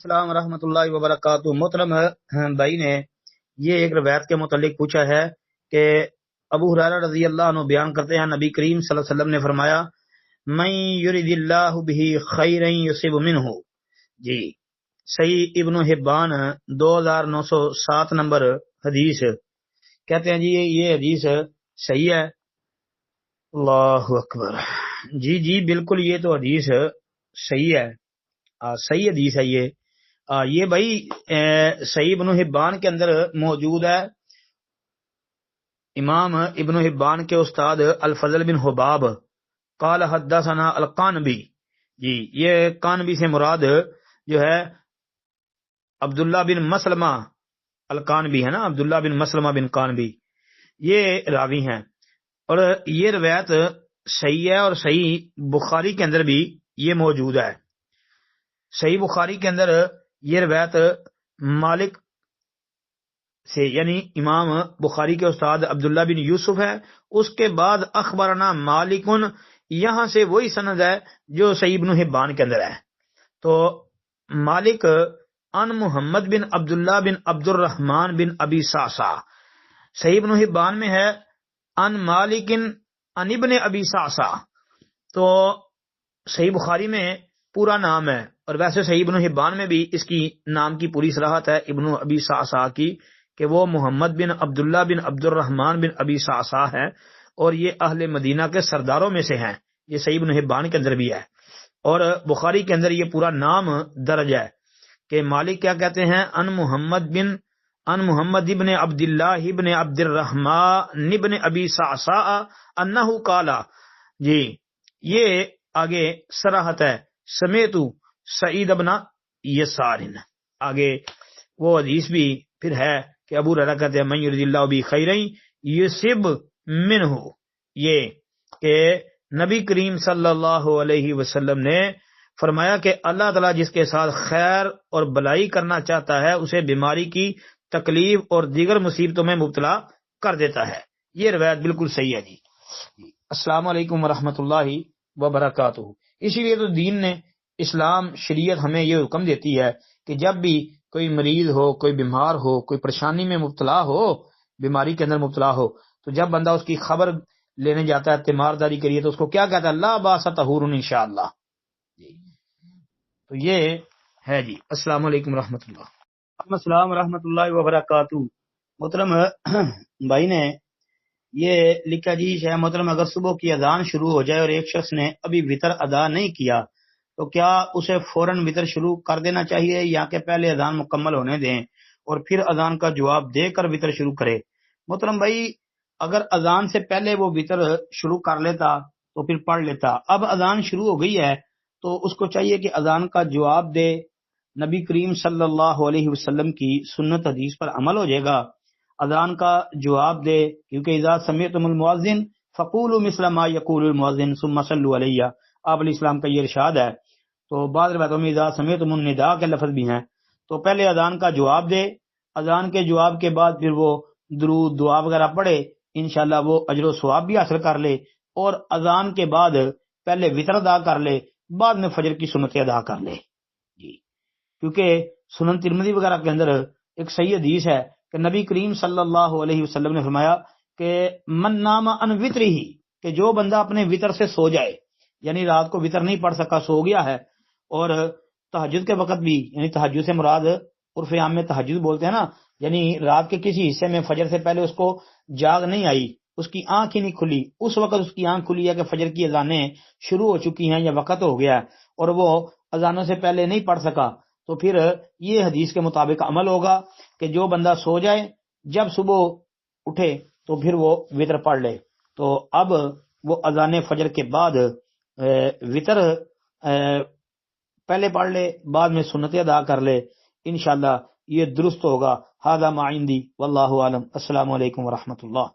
السلام ورحمۃ اللہ وبرکاتہ۔ محترم بھائی نے یہ ایک روایت کے متعلق پوچھا ہے کہ ابو ہریرہ رضی اللہ عنہ بیان کرتے ہیں نبی کریم صلی اللہ علیہ وسلم نے فرمایا من یرید اللہ بہ خیرا یصب منہ۔ جی صحیح ابن حبان 2907 نمبر حدیث کہتے ہیں جی یہ حدیث صحیح ہے۔ اللہ اکبر۔ جی بالکل یہ تو حدیث صحیح ہے، صحیح حدیث ہے یہ بھائی صحیح ابن حبان کے اندر موجود ہے۔ امام ابن حبان کے استاد الفضل بن حباب قال حدثنا القانبی، جی یہ قانبی سے مراد جو ہے عبداللہ بن مسلمہ القانبی ہے نا، عبداللہ بن مسلمہ بن قانبی یہ راوی ہیں، اور یہ روایت صحیح ہے، اور صحیح بخاری کے اندر بھی یہ موجود ہے۔ صحیح بخاری کے اندر یہ روایت مالک سے یعنی امام بخاری کے استاد عبداللہ بن یوسف ہے، اس کے بعد اخبرنا مالکن، یہاں سے وہی سند ہے جو صحیح ابن حبان کے اندر ہے۔ تو مالک ان محمد بن عبداللہ بن عبد الرحمن بن ابی صعصع، صحیح ابن حبان میں ہے ان مالکن ان ابن ابی صعصع، تو صحیح بخاری میں پورا نام ہے، اور ویسے صحیح ابن حبان میں بھی اس کی نام کی پوری صراحت ہے ابن ابی صعصع کی، کہ وہ محمد بن عبداللہ بن عبد الرحمن بن ابی صعصع ہے، اور یہ اہل مدینہ کے سرداروں میں سے ہیں۔ یہ صحیح ابن حبان کے اندر بھی ہے، اور بخاری کے اندر یہ پورا نام درج ہے کہ مالک کیا کہتے ہیں ان محمد ابن عبداللہ ابن عبد الرحمن ابن ابی صعصع انہ قالا، جی یہ آگے صراحت ہے سمیت سعید ابن یسار، آگے وہ حدیث بھی پھر ہے کہ ابو ہریرہ کہتے ہیں من یرید اللہ بہ خیرا یصب منہ، یہ کہ نبی کریم صلی اللہ علیہ وسلم نے فرمایا کہ اللہ تعالیٰ جس کے ساتھ خیر اور بلائی کرنا چاہتا ہے اسے بیماری کی تکلیف اور دیگر مصیبتوں میں مبتلا کر دیتا ہے۔ یہ روایت بالکل صحیح ہے جی۔ السلام علیکم ورحمۃ اللہ وبرکاتہ۔ اسی لیے تو دین نے اسلام شریعت ہمیں یہ حکم دیتی ہے کہ جب بھی کوئی مریض ہو، کوئی بیمار ہو، کوئی پریشانی میں مبتلا ہو، بیماری کے اندر مبتلا ہو، تو جب بندہ اس کی خبر لینے جاتا ہے تیمارداری کے لیے تو اس کو کیا کہتا ہے لا باس طہور انشاءاللہ۔ تو یہ ہے جی۔ السلام علیکم ورحمۃ اللہ۔ السلام ورحمۃ اللہ وبرکاتہ۔ محترم بھائی نے یہ لکھا جی شاہ محترم اگر صبح کی اذان شروع ہو جائے اور ایک شخص نے ابھی وطر ادا نہیں کیا تو کیا اسے فوراً وطر شروع کر دینا چاہیے یا کہ پہلے اذان مکمل ہونے دیں اور پھر اذان کا جواب دے کر وطر شروع کرے؟ محترم بھائی اگر اذان سے پہلے وہ وطر شروع کر لیتا تو پھر پڑھ لیتا، اب اذان شروع ہو گئی ہے تو اس کو چاہیے کہ اذان کا جواب دے، نبی کریم صلی اللہ علیہ وسلم کی سنت حدیث پر عمل ہو جائے گا، اذان کا جواب دے، کیونکہ اذا سمعتم المؤذن فقولوا مثل ما يقول المؤذن ثم صلوا علیہ، آپ علیہ السلام کا یہ ارشاد ہے۔ تو بعض روایتوں میں اذا سمعتم النداء کے لفظ بھی ہیں، تو پہلے اذان کا جواب دے، اذان کے جواب کے بعد پھر وہ درود دعا وغیرہ پڑھے، انشاءاللہ وہ اجر و ثواب بھی حاصل کر لے، اور اذان کے بعد پہلے وطر ادا کر لے، بعد میں فجر کی سنتیں ادا کر لے جی۔ کیونکہ سنن ترمذی وغیرہ کے اندر ایک صحیح حدیث ہے کہ نبی کریم صلی اللہ علیہ وسلم نے فرمایا کہ من نام عن وطرہ، کہ جو بندہ اپنے وطر سے سو جائے، یعنی رات کو وطر نہیں پڑھ سکا، سو گیا ہے، اور تہجد کے وقت بھی، یعنی تہجد سے مراد عرف عام میں تہجد بولتے ہیں نا، یعنی رات کے کسی حصے میں فجر سے پہلے اس کو جاگ نہیں آئی، اس کی آنکھ ہی نہیں کھلی، اس وقت اس کی آنکھ کھلی ہے کہ فجر کی اذانیں شروع ہو چکی ہیں یا وقت ہو گیا ہے، اور وہ اذانوں سے پہلے نہیں پڑھ سکا، تو پھر یہ حدیث کے مطابق عمل ہوگا کہ جو بندہ سو جائے جب صبح اٹھے تو پھر وہ وطر پڑھ لے۔ تو اب وہ اذان فجر کے بعد وطر پہلے پڑھ لے، بعد میں سنتیں ادا کر لے، انشاءاللہ یہ درست ہوگا۔ ھذا ما عندی واللہ اعلم۔ السلام علیکم ورحمۃ اللہ۔